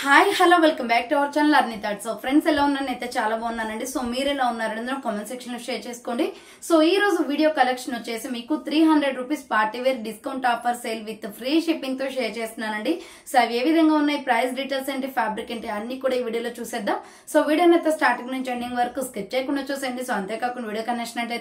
Hi hello welcome back to our channel అర్నీ thoughts. So friends ఎలా ఉన్నాను అయితే చాలా బాగున్నానండి. సో మీరు ఎలా ఉన్నారని కామెంట్ సెక్షన్ లో షేర్ చేసుకోండి. సో ఈ రోజు వీడియో కలెక్షన్ వచ్చేసి మీకు 300 rupees party wear discount offer sale with free shipping తో షేర్ చేస్తున్నానండి. సో అవి ఏ విధంగా ఉన్నాయి, ప్రైస్ డీటెయిల్స్ ఏంటి, ఫ్యాబ్రిక్ ఏంటి అన్ని కూడా ఈ వీడియోలో చూసేద్దాం. సో వీడియోని అయితే స్టార్టింగ్ నుంచి ఎండింగ్ వరకు స్కిప్ చేయకుండా చూసేయండి. సో అంతేకాకుండా వీడియో కనెక్షన్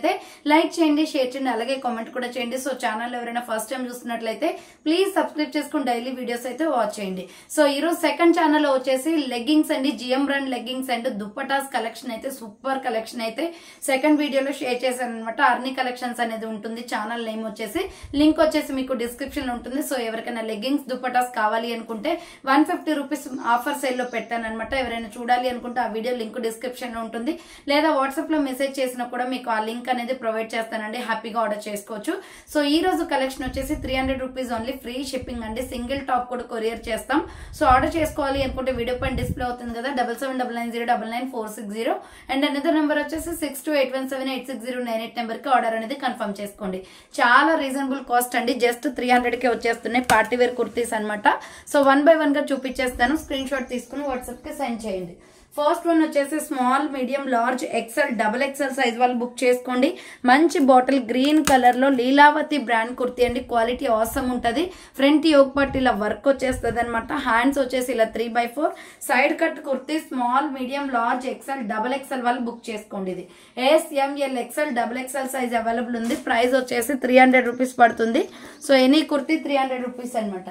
లైక్ చేయండి, షేర్ చేయండి, అలాగే కామెంట్ కూడా చేయండి. సో ఛానల్ ఎవరైనా ఫస్ట్ టైం చూస్తున్నట్లయితే ప్లీజ్ సబ్స్క్రైబ్ చేసుకుని డైలీ వీడియోస్ అయితే వాచ్ చేయండి. సో ఈ రోజు సెకండ్ ఛానల్ లో వచ్చేసి లెగ్గింగ్స్ అండి, GM brand leggings and dupattas collection అయితే సూపర్ కలెక్షన్ అయితే సెకండ్ వీడియోలో షేర్ చేశాను అనమాట. అర్నీ కలెక్షన్స్ అనేది ఉంటుంది. ఛానల్ నేమ్ వచ్చేసి లింక్ వచ్చేసి మీకు డిస్క్రిప్షన్ లో ఉంటుంది. సో ఎవరికైనా లెగ్గింగ్స్ దుప్పటాస్ కావాలి అనుకుంటే 150 రూపీస్ ఆఫర్ సేల్ లో పెట్టాను అనమాట. ఎవరైనా చూడాలి అనుకుంటే ఆ వీడియో లింక్ డిస్క్రిప్షన్ లో ఉంటుంది, లేదా వాట్సాప్ లో మెసేజ్ చేసినా కూడా మీకు ఆ లింక్ అనేది ప్రొవైడ్ చేస్తానండి. హ్యాపీగా ఆర్డర్ చేసుకోవచ్చు. సో ఈ రోజు కలెక్షన్ వచ్చేసి 300 రూపీస్ ఓన్లీ, ఫ్రీ షిప్పింగ్ అండి. సింగిల్ టాప్ కూడా కొరియర్ చేస్తాం. సో ఆర్డర్ చేసుకోవాలి అనుకుంటే వీడియో పైన డిస్ప్లే అవుతుంది కదా 7799099460 అండ్ అనదర్ నెంబర్ వచ్చేసి 6281786098 నెంబర్ కి ఆర్డర్ అనేది కన్ఫర్మ్ చేసుకోండి. చాలా రీజనబుల్ కాస్ట్ అండి, జస్ట్ 300 కే వచ్చేస్తున్నాయి పార్టీ వేర్ కుర్తీస్ అనమాట. సో 1 by 1 గా చూపించేస్తాను. స్క్రీన్ షాట్ తీసుకుని వాట్సాప్ కి సెండ్ చేయండి. ఫస్ట్ వన్ వచ్చేసి small, medium, large, XL, double XL size వాళ్ళు బుక్ చేసుకోండి. మంచి బాటిల్ గ్రీన్ కలర్ లో లీలావతి బ్రాండ్ కుర్తీ అండి. క్వాలిటీ ఆసమ్ ఉంటది. ఫ్రంట్ యోక్ పట్టి ఇలా వర్క్ వచ్చేస్తుంది అనమాట. హ్యాండ్స్ వచ్చేసి ఇలా 3/4 side cut kurti. Small, medium, large, XL, double XL వాళ్ళు బుక్ చేసుకోండి. ఇది SML XL, double XL size available ఉంది. ప్రైస్ వచ్చేసి 300 రూపీస్ పడుతుంది. సో ఎనీ కుర్తీ 300 రూపీస్ అనమాట.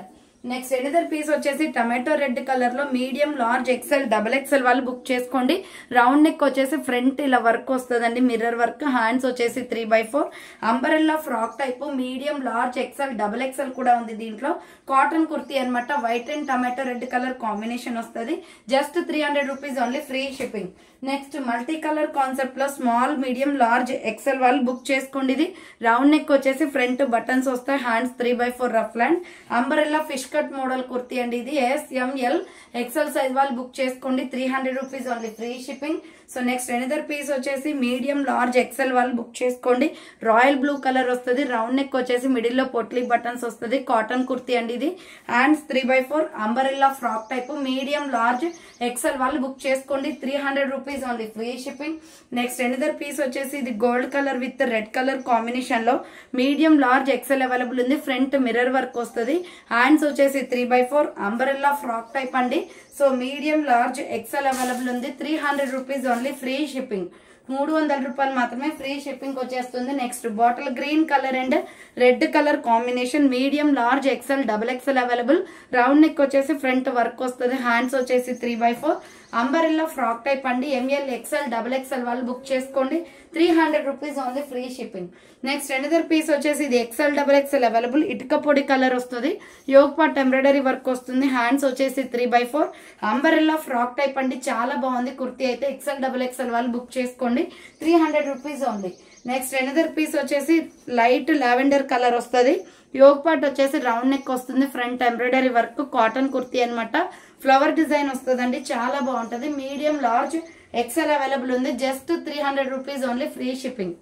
నెక్స్ట్ ఎనిదర్ పీస్ వచ్చేసి టమాటో రెడ్ కలర్ లో medium, large, XL, double XL వాళ్ళు బుక్ చేసుకోండి. రౌండ్ నెక్ వచ్చేసి ఫ్రంట్ ఇలా వర్క్ వస్తుందండి, మిర్రర్ వర్క్. హ్యాండ్స్ వచ్చేసి 3/4 umbrella frock type. Medium, large, XL, double XL కూడా ఉంది దీంట్లో. కాటన్ కుర్తీ అనమాట. White and tomato red colour combination వస్తుంది. Just 300 rupees only, free shipping. Next multi colour concept లో స్మాల్, మీడియం, లార్జ్, ఎక్సెల్ వాళ్ళు book చేసుకోండి. ఇది రౌండ్ నెక్ వచ్చేసి ఫ్రంట్ బటన్స్ వస్తాయి. హ్యాండ్స్ 3/4 రఫ్ ల్యాండ్. Umbrella fish cut model kurti అండి. ఇది SML ఎక్సెల్ సైజ్ వాళ్ళు బుక్ చేసుకోండి. 300 rupees only, free shipping. So next another piece వచ్చేసి మీడియం, లార్జ్, ఎక్సెల్ వాళ్ళు బుక్ చేసుకోండి. రాయల్ బ్లూ కలర్ వస్తుంది. రౌండ్ నెక్ వచ్చేసి మిడిల్ లో పొట్లీ బటన్స్ వస్తుంది. కాటన్ కుర్తీ అండి ఇది. Hands 3/4 umbrella frock type. Medium, large, XL వాళ్ళు బుక్ చేసుకోండి. 300 rupees only, free shipping. Next another piece వచ్చేసి ఇది gold colour with red colour combination లో మీడియం, లార్జ్, ఎక్సెల్ అవైలబుల్ ఉంది. ఫ్రంట్ మిర్రర్ వర్క్ వస్తుంది. హ్యాండ్స్ వచ్చేసి 3/4 అంబరెల్లా ఫ్రాక్ టైప్ అండి. So medium, large, XL available ఉంది. 300 రూపీస్ ఓన్లీ, ఫ్రీ షిప్పింగ్. 300 రూపాయలు మాత్రమే, ఫ్రీ షిప్పింగ్ వచ్చేస్తుంది. Next bottle green colour and red colour combination. Medium, large, XL, double XL available. Round neck వచ్చేసి front work వస్తుంది. Hands వచ్చేసి 3/4 umbrella frock type అండి. ML XL, double XL వాళ్ళు book చేసుకోండి. 300 rupees only, free shipping. Next another piece వచ్చేసి ఇది XL, double XL available. ఇటుక పొడి కలర్ వస్తుంది. యోగ్ పార్ట్ ఎంబ్రాయిడరీ వర్క్ వస్తుంది. హ్యాండ్స్ వచ్చేసి 3/4 అంబరెల్లా ఫ్రాక్ టైప్ అండి. చాలా బాగుంది కుర్తీ అయితే. ఎక్సెల్, డబుల్ ఎక్సెల్ వాళ్ళు బుక్ చేసుకోండి. 300 rupees only. Next another piece వచ్చేసి లైట్ లావెండర్ కలర్ వస్తుంది. యోగ్ పార్ట్ వచ్చేసి రౌండ్ నెక్ వస్తుంది. Front embroidery work. Cotton kurti అనమాట. ఫ్లవర్ డిజైన్ వస్తుందండి. చాలా బాగుంటది. మీడియం, లార్జ్, ఎక్సెల్ అవైలబుల్ ఉంది. Just 300 rupees only, free shipping.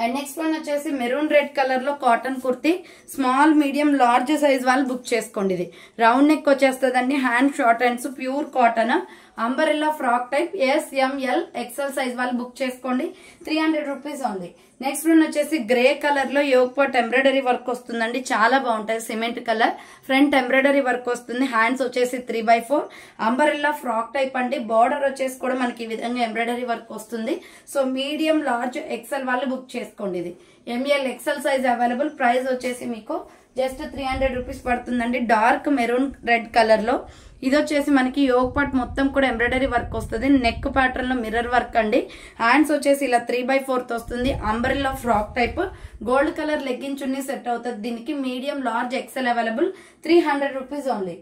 And next one వచ్చేసి మెరూన్ రెడ్ కలర్ లో cotton kurti. Small, medium, large size వాళ్ళు బుక్ చేసుకోండి. ఇది రౌండ్ నెక్ వచ్చేస్తుందండి. Hand short hands, pure cotton. Umbrella frock type. SML XL size వాళ్ళు book చేసుకోండి. 300 rupees only. Next one వచ్చేసి grey colour లో యోగ్ పార్ట్ ఎంబ్రాయిడరీ వర్క్ వస్తుందండి. చాలా బాగుంటది. Cement colour. Front embroidery work వస్తుంది. హ్యాండ్స్ వచ్చేసి 3/4 అంబరెల్లా ఫ్రాక్ టైప్ అండి. బార్డర్ వచ్చేసి కూడా మనకి ఈ విధంగా ఎంబ్రాయిడరీ వర్క్ వస్తుంది. సో మీడియం, లార్జ్, ఎక్సెల్ వాళ్ళు బుక్ చేసుకోండి. ఇది ML XL size available. Price వచ్చేసి మీకు జస్ట్ 300 రూపీస్ పడుతుందండి. డార్క్ మెరూన్ రెడ్ కలర్ లో. ఇది వచ్చేసి మనకి యోగ్ పార్ట్ మొత్తం కూడా ఎంబ్రాయిడరీ వర్క్ వస్తుంది. నెక్ ప్యాటర్న్ లో మిర్రర్ వర్క్ అండి. హ్యాండ్స్ వచ్చేసి ఇలా 3/4 వస్తుంది. Umbrella frock type. Gold colour legging చున్నీ సెట్ అవుతుంది దీనికి. Medium, large, XL available. 300 rupees only.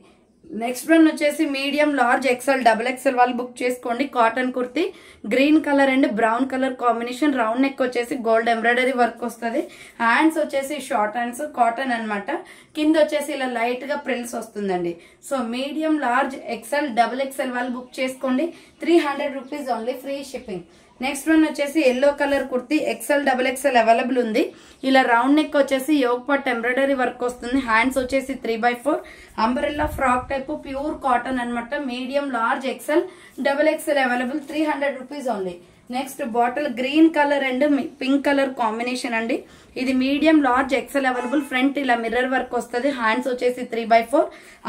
Next one వచ్చేసి medium, large, XL, double XL వాళ్ళు బుక్ చేసుకోండి. Cotton kurti. Green colour and brown colour combination. Round neck వచ్చేసి gold embroidery work వస్తుంది. Hands వచ్చేసి short hands, cotton అనమాట. కింద వచ్చేసి ఇలా లైట్ గా ప్రిల్స్ వస్తుందండి. So medium, large, XL, double XL వాళ్ళు బుక్ చేసుకోండి. 300 rupees only, free shipping. Next one వచ్చేసి yellow colour kurti XL XXL available ఉంది. ఇలా రౌండ్ నెక్ వచ్చేసి యోగ్ పార్ట్ ఎంబ్రాయిడరీ వర్క్ వస్తుంది. హ్యాండ్స్ వచ్చేసి 3/4 umbrella frock type pure cotton అన్నమాట. Medium large XL XXL available 300 rupees only. Next bottle green colour and pink colour combination అండి. ఇది medium large XL available. Front ఇలా mirror work వస్తుంది. Hands వచ్చేసి 3/4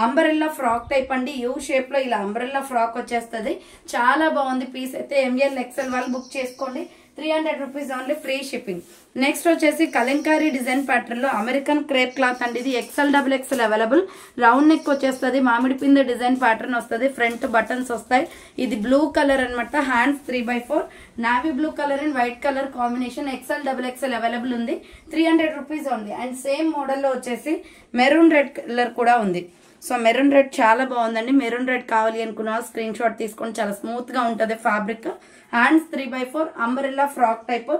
umbrella frock type అండి. U shape లో ఇలా umbrella frock వచ్చేస్తుంది. చాలా బాగుంది పీస్ అయితే. ML XL వాళ్ళు బుక్ చేసుకోండి. 300 rupees only, free shipping. Next వచ్చేసి కలంకారీ డిజైన్ ప్యాటర్న్ లో అమెరికన్ క్రేప్ క్లాత్ అండి. ఇది XL XXL available. Round neck వచ్చేస్తుంది. మామిడి పిండి డిజైన్ ప్యాటర్న్ వస్తుంది. ఫ్రంట్ బటన్స్ వస్తాయి. ఇది బ్లూ కలర్ అనమాట. Hands 3/4 navy blue colour and white colour combination. XL XXL available ఉంది. 300 రూపీస్ ఉంది. అండ్ సేమ్ మోడల్ లో వచ్చేసి మెరూన్ రెడ్ కలర్ కూడా ఉంది. సో మెరూన్ రెడ్ చాలా బాగుందండి. మెరూన్ రెడ్ కావాలి అనుకున్న స్క్రీన్ షాట్ తీసుకొని, చాలా స్మూత్ గా ఉంటది fabric. Hands 3/4 umbrella frock type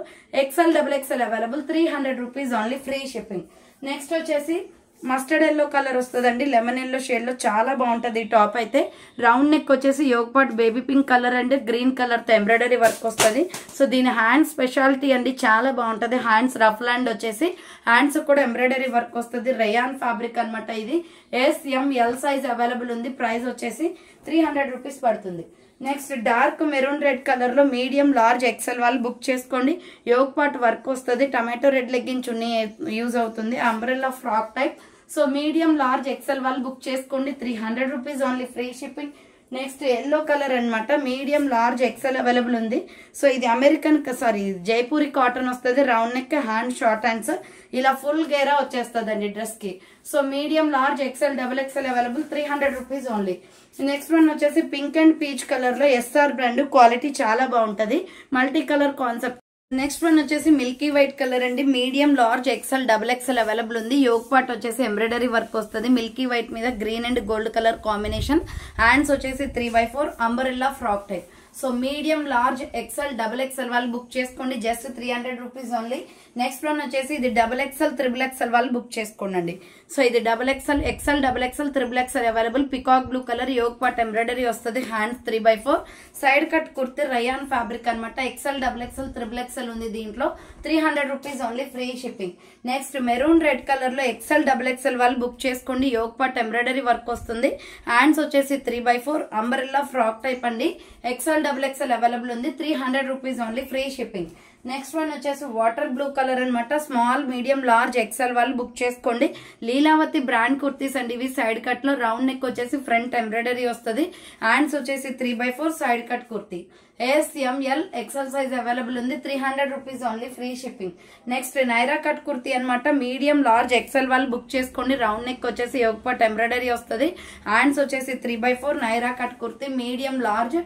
XL XXL available. 300 rupees only, free shipping. Next వచ్చేసి మస్టర్డ్ ఎల్లో కలర్ వస్తుందండి. లెమన్ ఎల్లో షేడ్ లో చాలా బాగుంటది ఈ టాప్ అయితే. రౌండ్ నెక్ వచ్చేసి yoke part baby pink colour and green colour తో ఎంబ్రాయిడరీ వర్క్ వస్తుంది. సో దీని హ్యాండ్ స్పెషాలిటీ అండి, చాలా బాగుంటది. హ్యాండ్స్ రఫ్ ల్యాండ్ వచ్చేసి హ్యాండ్స్ కూడా ఎంబ్రాయిడరీ వర్క్ వస్తుంది. రయాన్ ఫ్యాబ్రిక్ అనమాట. ఇది SML సైజ్ అవైలబుల్ ఉంది. ప్రైస్ వచ్చేసి 300 రూపీస్ పడుతుంది. Next dark maroon red colour లో మీడియం లార్జ్ XL వాళ్ళు బుక్ చేసుకోండి. యోగ్ పార్ట్ వర్క్ వస్తుంది. టమాటో రెడ్ లెగ్గిన్ చున్నీ యూజ్ అవుతుంది. Umbrella frock type. So medium large XL వాళ్ళు బుక్ చేసుకోండి. 300 rupees only, free shipping. Next yellow colour అనమాట. Medium large XL available ఉంది. So ఇది American Jaipuri cotton వస్తుంది. Round neck, hand short hands, ఇలా full గేరా వచ్చేస్తుంది dress కి. So medium large XL XXL available. 300 rupees only. Next one వచ్చేసి pink and peach colour లో SR brand. Quality చాలా బాగుంటది. Multi colour concept. Next one వచ్చేసి milky white colour అండి. Medium large XL XXL available ఉంది. Yoke part వచ్చేసి embroidery work వస్తుంది. Milky white మీద green and gold colour combination. Hands వచ్చేసి 3/4 umbrella frock type. So medium large XL XXL వాళ్ళు book చేసుకోండి. Just 300 rupees only. Next one వచ్చేసి ఇది XXL XXL వాళ్ళు బుక్ చేసుకోండి. సో ఇది XXL XXL XXL available. Peacock blue colour yoke part embroidery వస్తుంది. Hands 3/4 side cut kurti rayon fabric అనమాట. XL XXL ఉంది దీంట్లో. 300 rupees only, free shipping. Next maroon red colour లో XL XXL వాళ్ళు book చేసుకోండి. యోగ్ పార్ట్ ఎంబ్రాయిడరీ వర్క్ వస్తుంది. Hands వచ్చేసి 3/4 umbrella frock type అండి. XL XXL అవైలబుల్ ఉంది. 300 rupees only, free shipping. Next one వచ్చేసి వాటర్ బ్లూ కలర్ అనమాట. Small medium large XL వాళ్ళు బుక్ చేసుకోండి. లీలావతి బ్రాండ్ కుర్తీస్ అండి ఇవి. సైడ్ కట్ లో రౌండ్ నెక్ వచ్చేసి ఫ్రంట్ ఎంబ్రాయిడరీ వస్తుంది. హ్యాండ్స్ వచ్చేసి 3/4 side cut kurti. SML XL size available ఉంది. 300 rupees only, free shipping. Next Naira cut kurti అనమాట. మీడియం లార్జ్ XL వాళ్ళు బుక్ చేసుకోండి. రౌండ్ నెక్ వచ్చేసి యోగ్ పార్ట్ ఎంబ్రాయిడరీ వస్తుంది. హ్యాండ్స్ వచ్చేసి 3/4 Naira cut kurti. Medium large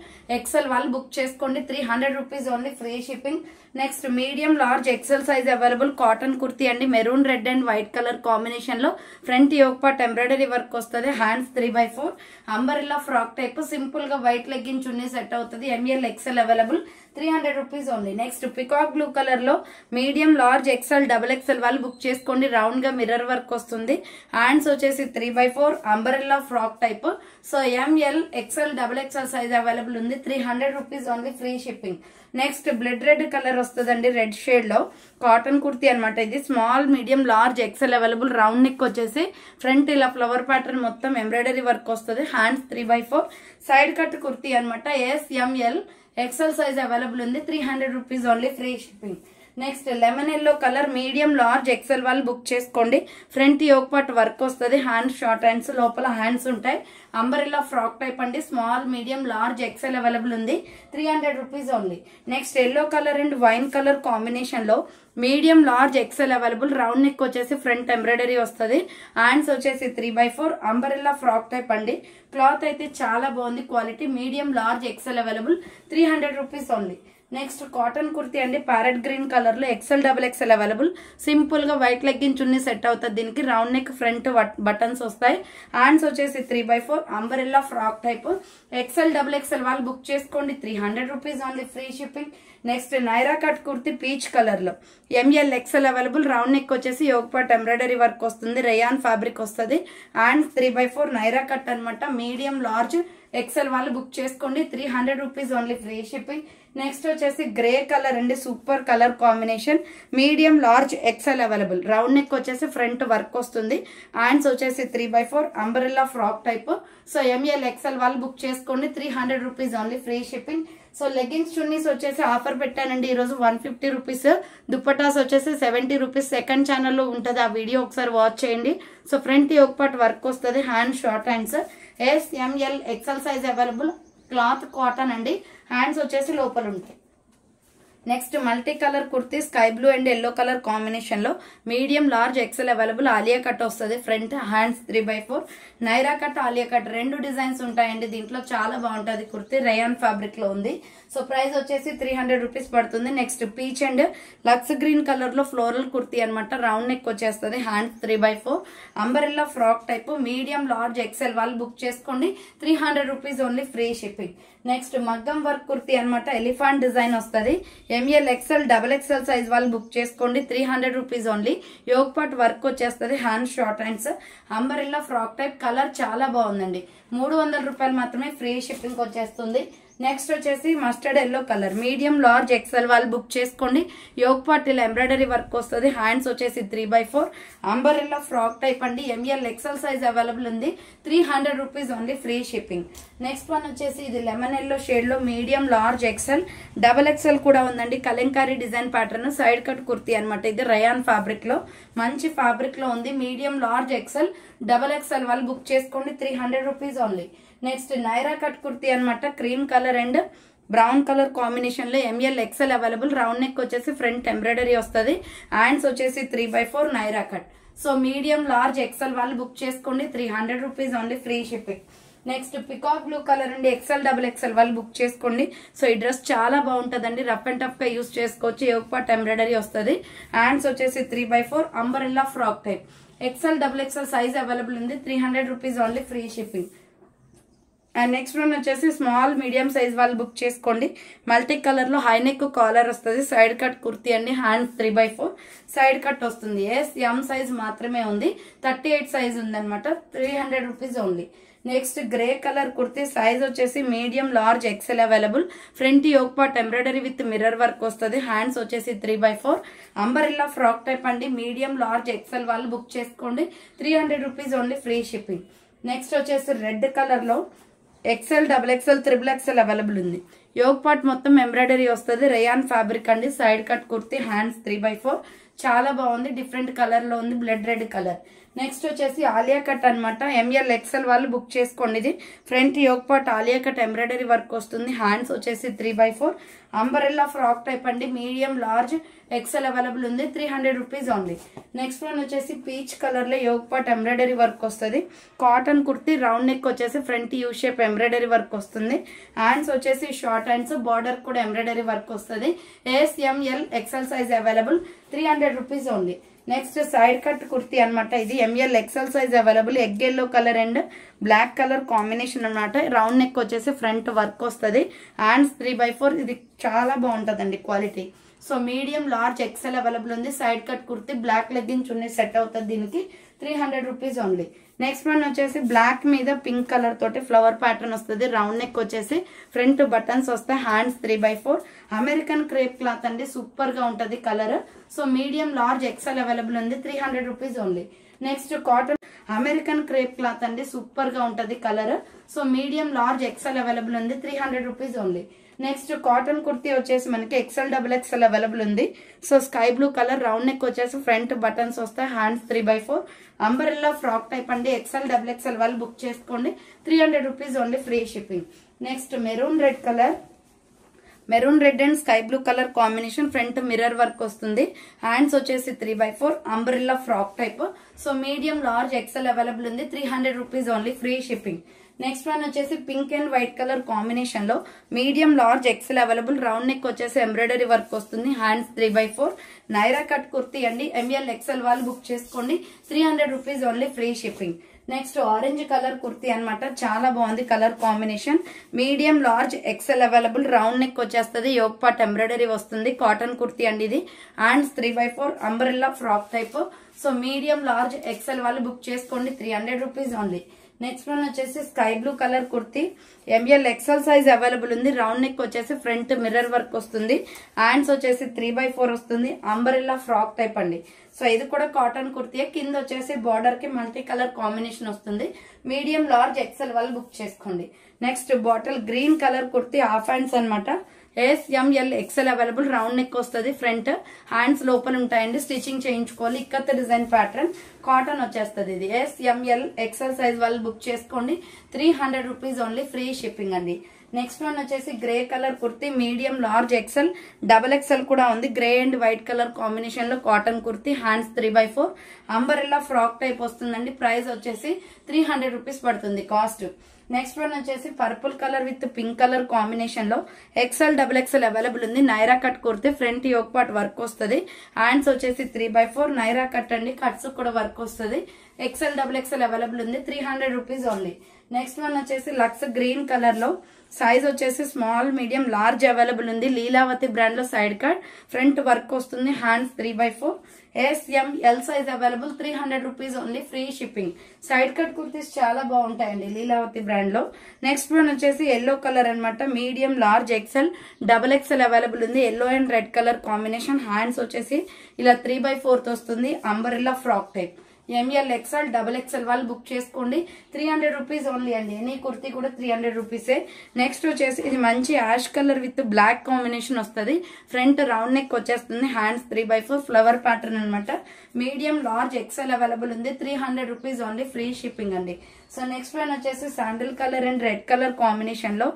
XL వాళ్ళు బుక్ చేసుకోండి. 300 rupees only, free shipping. Next medium large XL size available cotton kurti అండి. Maroon red and white colour combination లో front yoke part embroidery work వస్తుంది. Hands 3/4 umbrella frock type. Simple గా white legging చున్నీ set అవుతుంది. ML XL available. 300 rupees only. Next peacock blue colour లో medium large XL XXL వాళ్ళు book చేసుకోండి. Round గా mirror work వస్తుంది. Hands వచ్చేసి 3/4 umbrella frock type. So ML XL XXL size available ఉంది. 300 rupees only, free shipping. Next blood red colour వస్తుందండి. Red shade లో cotton kurti అనమాట. ఇది small medium large XL available. Round neck వచ్చేసి front ఇలా flower pattern మొత్తం embroidery work వస్తుంది. Hands 3/4 side cut kurti అనమాట. SML XL సైజ్ అవైలబుల్ ఉంది. 300 rupees only, free shipping. Next lemon yellow colour medium large XL వాళ్ళు book చేసుకోండి. Front yoke part work వస్తుంది. Hands short hands, లోపల hands ఉంటాయి. Umbrella frock type అండి. Small medium large XL available ఉంది. 300 rupees only. Next yellow colour and wine colour combination లో medium large XL available. Round neck వచ్చేసి front embroidery వస్తుంది. Hands వచ్చేసి 3/4 umbrella frock type అండి. Cloth అయితే చాలా బాగుంది. Quality medium large XL available. 300 rupees only. Next cotton kurti అండి. Parrot green colour లో XL XXL అవైలబుల్. సింపుల్ గా వైట్ లెగ్గిన్ చున్నీ సెట్ అవుతుంది. దీనికి రౌండ్ నెక్ ఫ్రంట్ బటన్స్ వస్తాయి. హ్యాండ్స్ వచ్చేసి 3/4 umbrella frock type. XL XXL వాళ్ళు బుక్ చేసుకోండి. 300 rupees only, free shipping. Next Naira cut kurti peach colour లో ML XL available. Round neck వచ్చేసి yoke part embroidery work వస్తుంది. Rayon fabric వస్తుంది. హ్యాండ్స్ 3/4 నైరా కట్ అనమాట. Medium large XL వాళ్ళు book చేసుకోండి. 300 rupees only, free shipping. Next వచ్చేసి grey colour అండి, super colour combination, medium large XL available. Round neck వచ్చేసి front work వస్తుంది. హ్యాండ్స్ వచ్చేసి 3/4 umbrella frock type. So ML XL వాళ్ళు book చేసుకోండి. 300 rupees only, free shipping. So leggings chunnis వచ్చేసి offer పెట్టానండి ఈరోజు 150 రూపీస్. దుప్పటాస్ వచ్చేసి 70 రూపీస్. సెకండ్ ఛానల్లో ఉంటుంది, ఆ వీడియో ఒకసారి వాచ్ చేయండి. సో ఫ్రంట్ ఒక పార్ట్ వర్క్ వస్తుంది. Hand short hands, S M L XL size available. Cloth cotton అండి. హ్యాండ్స్ వచ్చేసి లోపల ఉంటాయి. Next multi colour kurti, sky blue and yellow colour combination లో medium large XL available. Alia cut వస్తుంది front. Hands 3/4 Naira cut, Alia cut 2 designs ఉంటాయండి దీంట్లో. చాలా బాగుంటుంది కుర్తీ. రయాన్ ఫ్యాబ్రిక్ లో ఉంది. సో ప్రైస్ వచ్చేసి 300 రూపీస్ పడుతుంది. Next peach and lux green colour లో ఫ్లోరల్ కుర్తీ అనమాట. రౌండ్ నెక్ వచ్చేస్తుంది. Hands 3/4 umbrella frock type. Medium large XL వాళ్ళు బుక్ చేసుకోండి. 300 rupees only, free shipping. Next మగ్గం వర్క్ కుర్తీ అనమాట. ఎలిఫాంట్ డిజైన్ వస్తుంది. M L XL double XL size వాళ్ళు బుక్ చేసుకోండి. 300 rupees only. Yoke part work వచ్చేస్తుంది. Hand short hands, umbrella frock type. Colour చాలా బాగుందండి. 300 రూపాయలు మాత్రమే, ఫ్రీ షిప్పింగ్ వచ్చేస్తుంది. నెక్స్ట్ వచ్చేసి mustard yellow colour, medium large XL వాళ్ళు బుక్ చేసుకోండి. యోగ్ పార్ట్ ఇలా ఎంబ్రాయిడరీ వర్క్ వస్తుంది. హ్యాండ్స్ వచ్చేసి 3/4 అంబరెల్లా ఫ్రాక్ టైప్ అండి. ఎంఎల్ ఎక్సెల్ సైజ్ అవైలబుల్ ఉంది. 300 rupees only, free shipping. Next one వచ్చేసి ఇది లెమన్ ఎల్లో షేడ్ లో medium large XL double XL కూడా ఉందండి. Kalamkari design pattern, side cut kurti అనమాట. ఇది రయాన్ ఫ్యాబ్రిక్ లో, మంచి ఫ్యాబ్రిక్ లో ఉంది. Medium large XL double XL వాళ్ళు బుక్ చేసుకోండి. 300 rupees only. Next Naira cut kurti అనమాట. Cream colour and brown colour combination లో M L XL available. Round neck వచ్చేసి ఫ్రంట్ ఎంబ్రాయిడరీ వస్తుంది. హ్యాండ్స్ వచ్చేసి 3/4 Naira cut. So medium large XL వాళ్ళు బుక్ చేసుకోండి. 300 rupees only, free shipping. Next peacock blue colour అండి. XL double XL వాళ్ళు book చేసుకోండి. So ఈ డ్రెస్ చాలా బాగుంటుందండి. రఫ్ అండ్ టఫ్ గా యూజ్ చేసుకోవచ్చు. యోగ్ పార్ట్ ఎంబ్రాయిడరీ వస్తుంది. హ్యాండ్స్ వచ్చేసి 3/4 umbrella frock type. XL double XL size available ఉంది. 300 rupees only, free shipping. And next one వచ్చేసి స్మాల్ మీడియం సైజ్ వాళ్ళు బుక్ చేసుకోండి. మల్టీ కలర్ లో హై నెక్ కాలర్ వస్తుంది. సైడ్ కట్ కుర్తీ అండి. హ్యాండ్స్ 3/4 సైడ్ కట్ వస్తుంది. ఎస్ ఎం సైజ్ మాత్రమే ఉంది. 38 సైజ్ ఉంది అనమాట. 300 rupees only. Next grey colour kurti, size వచ్చేసి medium large XL available. Front yoke part embroidery with mirror work వస్తుంది. హ్యాండ్స్ వచ్చేసి 3/4 అంబరెల్లా ఫ్రాక్ టైప్ అండి. మీడియం లార్జ్ ఎక్సెల్ వాళ్ళు బుక్ చేసుకోండి. 300 rupees only, free shipping. Next వచ్చేసి red colour లో XL double XL triple XL available ఉంది. Yoke part మొత్తం embroidery వస్తుంది. రేయాన్ ఫ్యాబ్రిక్ అండి. Side cut kurti. హ్యాండ్స్ 3/4 చాలా బాగుంది. డిఫరెంట్ కలర్ లో ఉంది, బ్లడ్ రెడ్ కలర్. నెక్స్ట్ వచ్చేసి ఆలియా కట్ అనమాట. ఎంఎల్ ఎక్సెల్ వాళ్ళు బుక్ చేసుకోండి. ఇది front yoke part Alia cut embroidery work వస్తుంది. హ్యాండ్స్ వచ్చేసి 3/4 అంబరెల్లా ఫ్రాక్ టైప్ అండి. మీడియం లార్జ్ ఎక్సెల్ అవైలబుల్ ఉంది. 300 రూపీస్ ఓన్లీ. నెక్స్ట్ వన్ వచ్చేసి పీచ్ కలర్ లో యోగ్ పార్ట్ ఎంబ్రాయిడరీ వర్క్ వస్తుంది. కాటన్ కుర్తీ. రౌండ్ నెక్ వచ్చేసి front U shape embroidery work వస్తుంది. Hands వచ్చేసి షార్ట్ హ్యాండ్స్. బార్డర్ కూడా ఎంబ్రాయిడరీ వర్క్ వస్తుంది. SML XL size available. 300 rupees only. Next side cut kurti అనమాట. ఇది M L XL size available. Egg yellow colour and black colour combination అనమాట. Round neck వచ్చేసి front work వస్తుంది. Hands 3/4 ఇది చాలా బాగుంటుందండి quality. So medium large XL available ఉంది. Side cut kurti, black legging చున్నీ set అవుతుంది దీనికి. 300 రూపీస్ ఓన్లీ. నెక్స్ట్ వన్ వచ్చేసి బ్లాక్ మీద పింక్ కలర్ తోటి ఫ్లవర్ ప్యాటర్న్ వస్తుంది. రౌండ్ నెక్ వచ్చేసి ఫ్రంట్ బటన్స్ వస్తాయి. హ్యాండ్స్ 3/4 అమెరికన్ క్రేప్ క్లాత్ అండి. సూపర్ గా ఉంటది colour. So medium large XL available ఉంది. 300 rupees only. Next cotton American crepe cloth అండి. సూపర్ గా ఉంటది colour. So medium large XL available ఉంది. 300 rupees only. Next cotton kurti వచ్చేసి మనకి ఎక్సెల్ డబుల్ ఎక్సెల్ అవైలబుల్ ఉంది. So sky blue colour. Round neck వచ్చేసి front buttons వస్తాయి. హ్యాండ్స్ 3/4 అంబరెల్లా ఫ్రాక్ టైప్ అండి. ఎక్సెల్ డబుల్ ఎక్సెల్ వాళ్ళు బుక్ చేసుకోండి. 300 rupees only, free shipping. Next maroon red colour. Maroon red and sky blue colour combination. Front mirror work వస్తుంది. Hands వచ్చేసి 3/4 umbrella frock type. So medium large XL available ఉంది. 300 rupees only, free shipping. Next one వచ్చేసి pink and white colour combination లో medium large XL available. Round neck వచ్చేసి embroidery work వస్తుంది. Hands 3/4 Naira cut kurti అండి. ML XL వాళ్ళు book చేసుకోండి. 300 rupees only, free shipping. Next orange colour kurti అనమాట. చాలా బాగుంది colour combination. Medium large XL available. Round neck వచ్చేస్తుంది. యోగ్ పార్ట్ ఎంబ్రాయిడరీ వస్తుంది. కాటన్ కుర్తీ అండి ఇది. Hands 3/4 umbrella frock type. So medium large XL వాళ్ళు బుక్ చేసుకోండి. 300 రూపీస్ ఓన్లీ. నెక్స్ట్ వన్ వచ్చేసి sky blue colour kurti, ML XL size available ఉంది. Round neck వచ్చేసి front mirror work వస్తుంది. హ్యాండ్స్ వచ్చేసి 3/4 వస్తుంది. అంబరెల్లా ఫ్రాక్ టైప్ అండి. సో ఇది కూడా కాటన్ కుర్తీ. కింద వచ్చేసి బార్డర్ కి మల్టీ కలర్ కాంబినేషన్ వస్తుంది. మీడియం లార్జ్ ఎక్సెల్ వాళ్ళు బుక్ చేసుకోండి. Next bottle green colour kurti, half hands అనమాట. SML XL available. Round neck వస్తుంది. ఫ్రంట్ హ్యాండ్స్ లోపల ఉంటాయండి. స్టిచింగ్ చేయించుకోవాలి. ఇక్కత్ డిజైన్ ప్యాటర్న్ కాటన్ వచ్చేస్తుంది. ఇది SML XL సైజ్ వాళ్ళు బుక్ చేసుకోండి. 300 రూపీస్ ఓన్లీ, ఫ్రీ షిప్పింగ్ అండి. నెక్స్ట్ వన్ వచ్చేసి grey colour kurti, medium large XL, XXL కూడా ఉంది. Grey and white colour combination లో cotton kurti, hands 3/4, umbrella frock type వస్తుందండి. ప్రైస్ వచ్చేసి 300 రూపీస్ పడుతుంది కాస్ట్. నెక్స్ట్ వన్ వచ్చేసి purple colour with pink colour combination లో XL అవైలబుల్ ఉంది. Naira cut kurti, front yoke part work వస్తుంది. హ్యాండ్స్ వచ్చేసి 3/4, నైరా కట్ అండి. కట్స్ కూడా వర్క్ వస్తుంది. XL అవైలబుల్ ఉంది. 300 రూపీస్ ఓన్లీ. నెక్స్ట్ వన్ వచ్చేసి లక్స్ గ్రీన్ కలర్ లో సైజ్ వచ్చేసి స్మాల్, మీడియం, లార్జ్ అవైలబుల్ ఉంది. లీలావతి బ్రాండ్ లో సైడ్ కట్, ఫ్రంట్ వర్క్ వస్తుంది. Hands 3/4, SML size available. 300 rupees only, free shipping. Side cut kurtis చాలా బాగుంటాయండి లీలావతి బ్రాండ్ లో. నెక్స్ట్ వన్ వచ్చేసి ఎల్లో కలర్ అనమాట. మీడియం లార్జ్ XL అవైలబుల్ ఉంది. Yellow and red colour combination. Hands వచ్చేసి ఇలా 3/4 వస్తుంది. Umbrella frock type. ML XL వాళ్ళు బుక్ చేసుకోండి. 300 రూపీస్ ఓన్లీ అండి. ఎనీ కుర్తీ కూడా 300 రూపీసే. నెక్స్ట్ వచ్చేసి ఇది మంచి ash colour with black combination వస్తుంది. ఫ్రంట్ రౌండ్ నెక్ వచ్చేస్తుంది. హ్యాండ్స్ 3/4, ఫ్లవర్ ప్యాటర్న్ అనమాట. మీడియం లార్జ్ XL అవైలబుల్ ఉంది. 300 రూపీస్ ఓన్లీ, ఫ్రీ షిప్పింగ్ అండి. సో నెక్స్ట్ వన్ వచ్చేసి sandal colour and red colour combination లో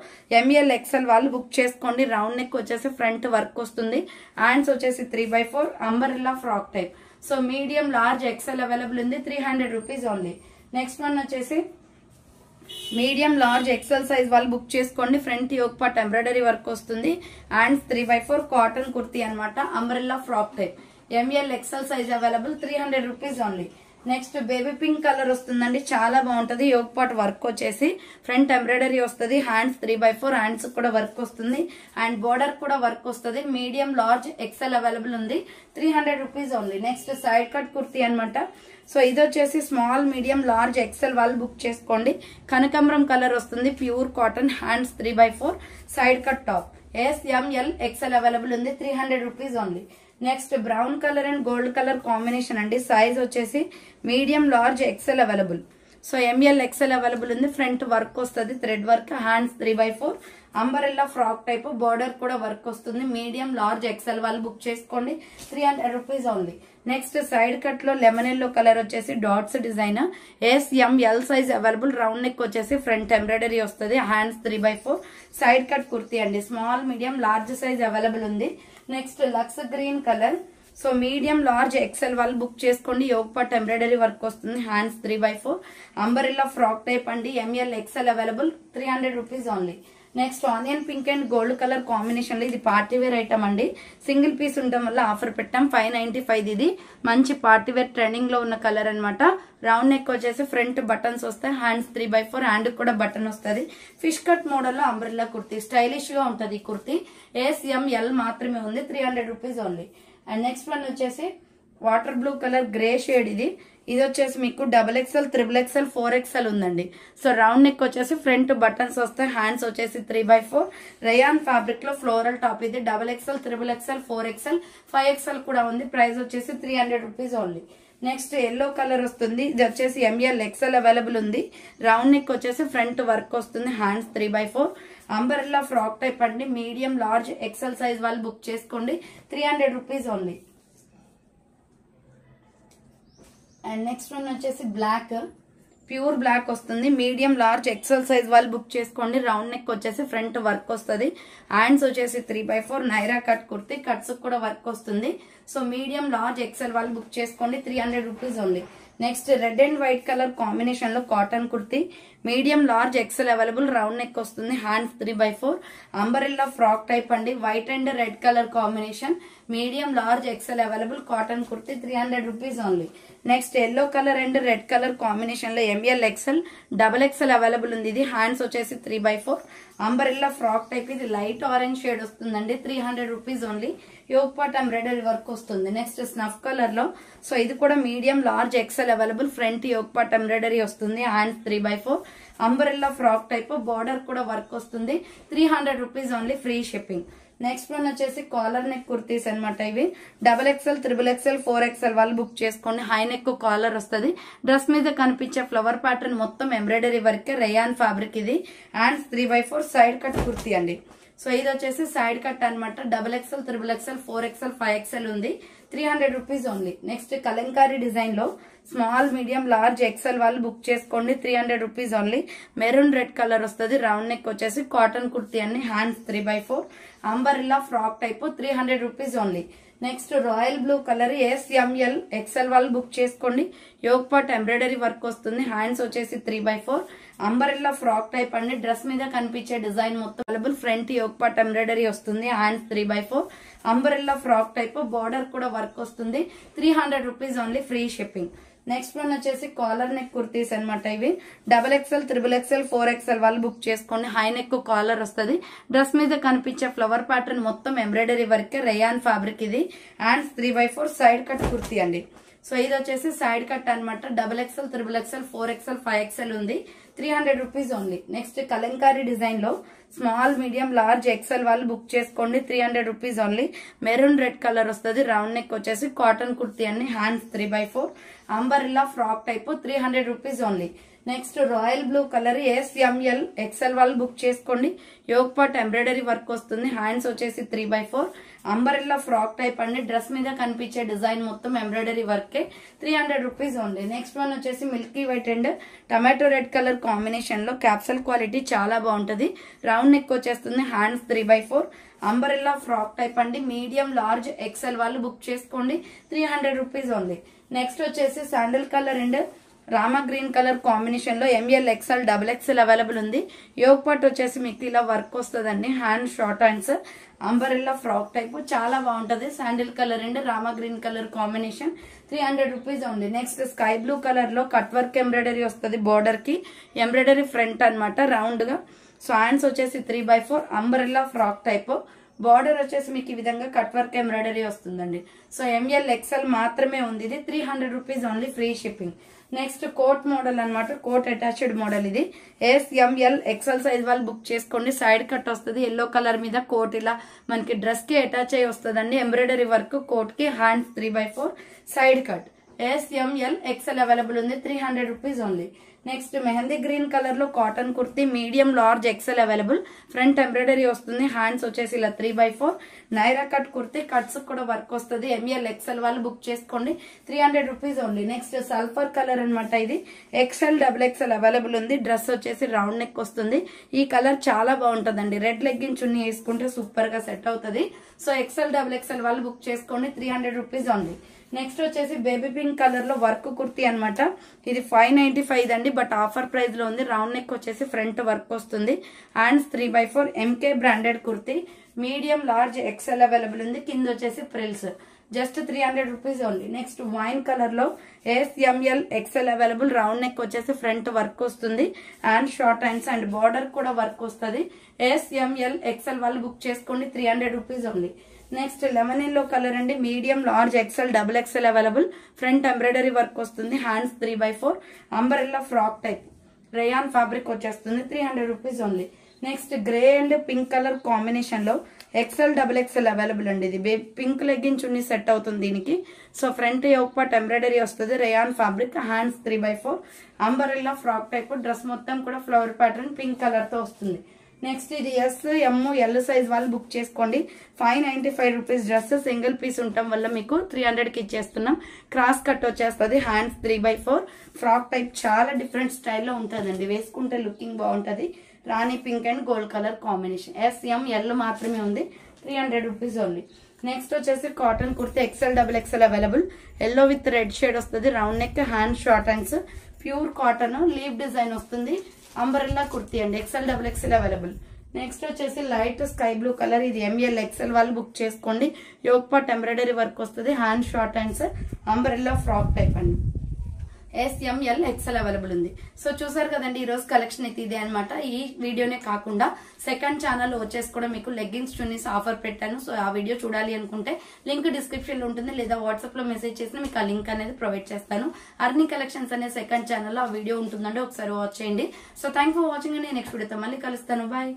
ML XL వాళ్ళు బుక్ చేసుకోండి. Round neck వచ్చేసి ఫ్రంట్ వర్క్ వస్తుంది. హ్యాండ్స్ వచ్చేసి 3/4, umbrella frock type. So medium large XL available ఉంది. 300 రూపీస్ ఓన్లీ. నెక్స్ట్ వన్ వచ్చేసి మీడియం లార్జ్ XL సైజ్ వాళ్ళు బుక్ చేసుకోండి. Front yoke part embroidery work వస్తుంది. హ్యాండ్స్ 3/4, కాటన్ కుర్తీ అనమాట. Umbrella frock type. ML XL size available. 300 rupees only. Next baby pink colour వస్తుందండి. చాలా బాగుంటది. Yoke part work వచ్చేసి front embroidery వస్తుంది. హ్యాండ్స్ 3/4, హ్యాండ్స్ కూడా వర్క్ వస్తుంది. అండ్ బోర్డర్ కూడా వర్క్ వస్తుంది. మీడియం లార్జ్ XL అవైలబుల్ ఉంది. 300 rupees only. Next side cut kurti అనమాట. సో ఇది వచ్చేసి స్మాల్, మీడియం, లార్జ్ XL వాళ్ళు బుక్ చేసుకోండి. కనకాంబరం కలర్ వస్తుంది. Pure cotton. Hands 3/4, side cut top. SML XL available ఉంది. 300 rupees only. Next brown colour and gold colour combination అండి. సైజ్ వచ్చేసి medium large XL available. So ML XL available ఉంది. Front work వస్తుంది, thread work. Hands 3/4, umbrella frock type. Border కూడా work వస్తుంది. Medium large XL వాళ్ళు book చేసుకోండి. 300 rupees only. Next side cut లో lemon yellow colour వచ్చేసి dots design. SML size available. Round neck వచ్చేసి front embroidery వస్తుంది. Hands 3/4, side cut kurti అండి. Small, medium, large size available ఉంది. Next lux green colour. So medium large XL వాళ్ళు book చేసుకోండి. Yoke part embroidery work వస్తుంది. Hands 3/4, umbrella frock type అండి. ML XL available. 300 rupees only. Next onion pink and gold colour combination లో ఇది party wear item అండి. Single piece ఉండడం వల్ల offer పెట్టాం. 595. ఇది మంచి పార్టీ వేర్ ట్రెండింగ్ లో ఉన్న కలర్ అనమాట. రౌండ్ నెక్ వచ్చేసి ఫ్రంట్ బటన్స్ వస్తాయి. హ్యాండ్స్ 3/4, హ్యాండ్ కూడా బటన్ వస్తుంది. ఫిష్ కట్ మోడల్ లో అంబ్రెల్లా కుర్తీ. స్టైలిష్ గా ఉంటది ఈ కుర్తీ. SML మాత్రమే ఉంది. 300 rupees only. And next one వచ్చేసి water blue colour grey shade. ఇది వచ్చేసి మీకు XXL, XXL, 4XL ఉందండి. సో రౌండ్ నెక్ వచ్చేసి ఫ్రంట్ బటన్స్ వస్తాయి. హ్యాండ్స్ వచ్చేసి 3/4, రేయాన్ ఫ్యాబ్రిక్ లో ఫ్లోరల్ టాప్. ఇది XXL, XXL, 4XL, 5XL కూడా ఉంది. ప్రైస్ వచ్చేసి 300 rupees only. Next yellow colour వస్తుంది. ఇది వచ్చేసి ML XL అవైలబుల్ ఉంది. రౌండ్ నెక్ వచ్చేసి ఫ్రంట్ వర్క్ వస్తుంది. హ్యాండ్స్ 3/4, అంబరెల్లా ఫ్రాక్ టైప్ అండి. మీడియం లార్జ్ XL సైజ్ వాళ్ళు బుక్ చేసుకోండి. 300 rupees only. And next one వచ్చేసి బ్లాక్, ప్యూర్ బ్లాక్ వస్తుంది. మీడియం లార్జ్ XL సైజ్ వాళ్ళు బుక్ చేసుకోండి. రౌండ్ నెక్ వచ్చేసి ఫ్రంట్ వర్క్ వస్తుంది. హ్యాండ్స్ వచ్చేసి 3/4, నైరా కట్ కుర్తి. కట్స్ కూడా వర్క్ వస్తుంది. సో మీడియం లార్జ్ XL వాళ్ళు బుక్ చేసుకోండి. 300 rupees only. Next red and white colour combination లో cotton kurti. Medium large XL available, round neck వస్తుంది, హ్యాండ్స్ 3/4 అంబరెల్లా ఫ్రాక్ టైప్ అండి, white and red colour combination, medium large XL available, cotton kurti 300 rupees only. Next yellow colour and red colour combination లో M L XL double XL available ఉంది. ఇది hands వచ్చేసి 3/4 umbrella frock type, ఇది light orange shade వస్తుందండి, 300 rupees only. Yoke part embroidery work వస్తుంది. Next snuff colour లో, so ఇది కూడా medium large XL available, front yoke part embroidery వస్తుంది, hands 3/4 umbrella frock type, border కూడా వర్క్ వస్తుంది, 300 rupees only, free shipping. Next one వచ్చేసి collar neck kurtis అనమాట. ఇవి double XL, triple XL, 4XL వాళ్ళు బుక్ చేసుకోండి. హై నెక్ కాలర్ వస్తుంది, dress మీద కనిపించే ఫ్లవర్ ప్యాటర్న్ మొత్తం ఎంబ్రాయిడరీ వర్క్, రేయాన్ ఫ్యాబ్రిక్, ఇది హ్యాండ్స్ 3/4 సైడ్ కట్ కుర్తీ అండి. సో ఇది వచ్చేసి సైడ్ కట్ అనమాట. Double XL, triple XL, 4XL, 5XL ఉంది, 300 rupees only. Next Kalamkari design లో స్మాల్, మీడియం, లార్జ్, ఎక్సెల్ వాళ్ళు బుక్ చేసుకోండి, 300 rupees only. Maroon red colour వస్తుంది, రౌండ్ నెక్ వచ్చేసి కాటన్ కుర్తీ అండి, hands 3/4 umbrella frock type, 300 rupees only. Next royal blue colour, SML XL వాళ్ళు book చేసుకోండి. Yoke part embroidery work వస్తుంది, hands వచ్చేసి 3/4 umbrella frock type అండి, డ్రెస్ మీద కనిపించే డిజైన్ మొత్తం available, front yoke part embroidery వస్తుంది, hands 3/4 umbrella frock type, border కూడా వర్క్ వస్తుంది, 300 rupees only, free shipping. Next one వచ్చేసి కాలర్ నెక్ కుర్తీస్ అనమాట. ఇవి double XL, triple XL, 4XL వాళ్ళు బుక్ చేసుకోండి. హై నెక్ కాలర్ వస్తుంది, డ్రెస్ మీద కనిపించే ఫ్లవర్ ప్యాటర్న్ మొత్తం ఎంబ్రాయిడరీ వర్క్, రేయాన్ ఫ్యాబ్రిక్, ఇది హ్యాండ్స్ 3/4 సైడ్ కట్ కుర్తీ అండి. సో ఇది వచ్చేసి సైడ్ కట్ అనమాట. Double XL, triple XL, 4XL, 5XL ఉంది, 300 rupees only. Next Kalamkari design లో స్మాల్, మీడియం, లార్జ్, ఎక్సెల్ వాళ్ళు బుక్ చేసుకోండి, 300 rupees only. Maroon red colour వస్తుంది, రౌండ్ నెక్ వచ్చేసి కాటన్ కుర్తీ అండి, hands 3/4 umbrella frock type, 300 rupees only. Next royal blue colour, SML XL వాళ్ళు book చేసుకోండి. Yoke part embroidery work వస్తుంది, hands వచ్చేసి 3/4 umbrella frock type అండి, డ్రెస్ మీద కనిపించే డిజైన్ మొత్తం embroidery work, 300 rupees only. Next one వచ్చేసి milky white and tomato red colour combination లో క్యాప్సల్ క్వాలిటీ చాలా బాగుంటది, రౌండ్ నెక్ వచ్చేస్తుంది, హ్యాండ్స్ 3/4 అంబరిల్లా ఫ్రాక్ టైప్ అండి, మీడియం, లార్జ్, ఎక్సెల్ వాళ్ళు బుక్ చేసుకోండి, 300 రూపీస్ ఓన్లీ. నెక్స్ట్ వచ్చేసి sandal colour and Rama green colour combination లో ML XL, double XL available ఉంది. యోగ్ పార్ట్ వచ్చేసి మీకు ఇలా వర్క్ వస్తుందండి, hand short hands, umbrella frock type, చాలా బాగుంటది. Sandal colour and Rama green colour combination, 300 rupees only. Next sky blue colour లో cut work embroidery వస్తుంది, బోర్డర్ కి ఎంబ్రాయిడరీ ఫ్రంట్ అనమాట, రౌండ్ గా. సో హ్యాండ్స్ వచ్చేసి 3/4 అంబరిల్లా ఫ్రాక్ టైప్, బార్డర్ వచ్చేసి మీకు ఈ విధంగా కట్ వర్క్ ఎంబ్రాయిడరీ వస్తుందండి. సో ML ఎక్స్ఎల్ మాత్రమే ఉంది, ఇది 300 rupees only, free shipping. Next coat model అనమాట, కోట్ అటాచ్డ్ మోడల్, ఇది SML ఎక్సెల్ సైజ్ వాళ్ళు బుక్ చేసుకోండి. సైడ్ కట్ వస్తుంది, ఎల్లో కలర్ మీద కోట్ ఇలా మనకి డ్రెస్ కి అటాచ్ అయ్యి వస్తుందండి, ఎంబ్రాయిడరీ వర్క్, కోట్ కి hands 3/4 side cut, SML XL available ఉంది, 300 rupees only. Next mehndi green colour లో cotton kurti, medium, large, XL available, front embroidery వస్తుంది, హ్యాండ్స్ వచ్చేసి ఇలా 3/4 నైరా కట్ కుర్తీ, కట్స్ కూడా వర్క్ వస్తుంది, ML ఎక్సెల్ వాళ్ళు బుక్ చేసుకోండి, 300 rupees only. Next sulphur colour అనమాట, ఇది XL, డబుల్ ఎక్స్ఎల్ అవైలబుల్ ఉంది, డ్రెస్ వచ్చేసి రౌండ్ నెక్ వస్తుంది. ఈ కలర్ చాలా బాగుంటదండి, రెడ్ లెగ్గిన్ చున్నీ వేసుకుంటే సూపర్ గా సెట్ అవుతుంది. సో XL, డబుల్ ఎక్స్ఎల్ వాళ్ళు బుక్ చేసుకోండి, 300 రూపీస్ ఓన్లీ. నెక్స్ట్ వచ్చేసి బేబీ పింక్ కలర్ లో వర్క్ కుర్తీ అనమాట, ఇది 595 అండి, బట్ ఆఫర్ ప్రైస్ లో ఉంది. రౌండ్ నెక్ వచ్చేసి ఫ్రంట్ వర్క్ వస్తుంది, hands 3/4 MK branded kurti, medium, large, XL available ఉంది, కింద వచ్చేసి frills, just 300 rupees only. Next wine colour లో SML XL available, round neck వచ్చేసి ఫ్రంట్ వర్క్ వస్తుంది, and short hands and border కూడా వర్క్ వస్తుంది. SML ఎక్సెల్ వాళ్ళు బుక్ చేసుకోండి, 300 rupees only. Next lemon yellow colour అండి, medium, large, XL, double XL available, front embroidery work వస్తుంది, hands 3/4 umbrella frock type, rayon fabric వచ్చేస్తుంది, 300 rupees only. Next grey and pink colour combination లో XL, double XL available అండి, ఇది pink legging చున్నీ set అవుతుంది దీనికి. So front yoke part embroidery వస్తుంది, rayon fabric, hands 3/4 umbrella frock type, dress మొత్తం కూడా flower pattern pink colour తో వస్తుంది. నెక్స్ట్ ఇది S, M, L సైజ్ వాళ్ళు బుక్ చేసుకోండి, 595 రూపీస్. డ్రెస్ సింగిల్ పీస్ ఉండటం వల్ల మీకు 300 కి ఇచ్చేస్తున్నాం. క్రాస్ కట్ వచ్చేస్తుంది, హ్యాండ్స్ 3/4 ఫ్రాక్ టైప్, చాలా డిఫరెంట్ స్టైల్లో ఉంటుందండి, వేసుకుంటే లుకింగ్ బాగుంటది. Rani pink and gold colour combination, S, M, L మాత్రమే ఉంది, 300 రూపీస్ ఓన్లీ. నెక్స్ట్ వచ్చేసి cotton kurti, XL, double XL available, yellow with red shade వస్తుంది, round neck, hand short hands, pure cotton, leaf design వస్తుంది, umbrella kurti అండి, XL XXL available. Next వచ్చేసి light sky blue colour, ఇది ML XL వాళ్ళు book చేసుకోండి. Yoke part embroidery work వస్తుంది, hand short hands, umbrella frock type అండి. SML XL available ఉంది. So చూసారు కదండి ఈ రోజు కలెక్షన్ అయితే ఇదే అనమాట. ఈ వీడియోనే కాకుండా సెకండ్ ఛానల్ వచ్చేసి కూడా మీకు లెగ్గింగ్స్ చున్నీస్ ఆఫర్ పెట్టాను. సో ఆ వీడియో చూడాలి అనుకుంటే లింక్ డిస్క్రిప్షన్ లో ఉంటుంది, లేదా వాట్సాప్ లో మెసేజ్ చేసిన మీకు ఆ లింక్ అనేది ప్రొవైడ్ చేస్తాను. అర్నింగ్ కలెక్షన్స్ అనే సెకండ్ ఛానల్ లో ఆ వీడియో ఉంటుందండి, ఒకసారి వాచ్ చేయండి. సో థ్యాంక్ ఫర్ వాచింగ్ అండి. నెక్స్ట్ వీడియోతో మళ్ళీ కలుస్తాను. బాయ్.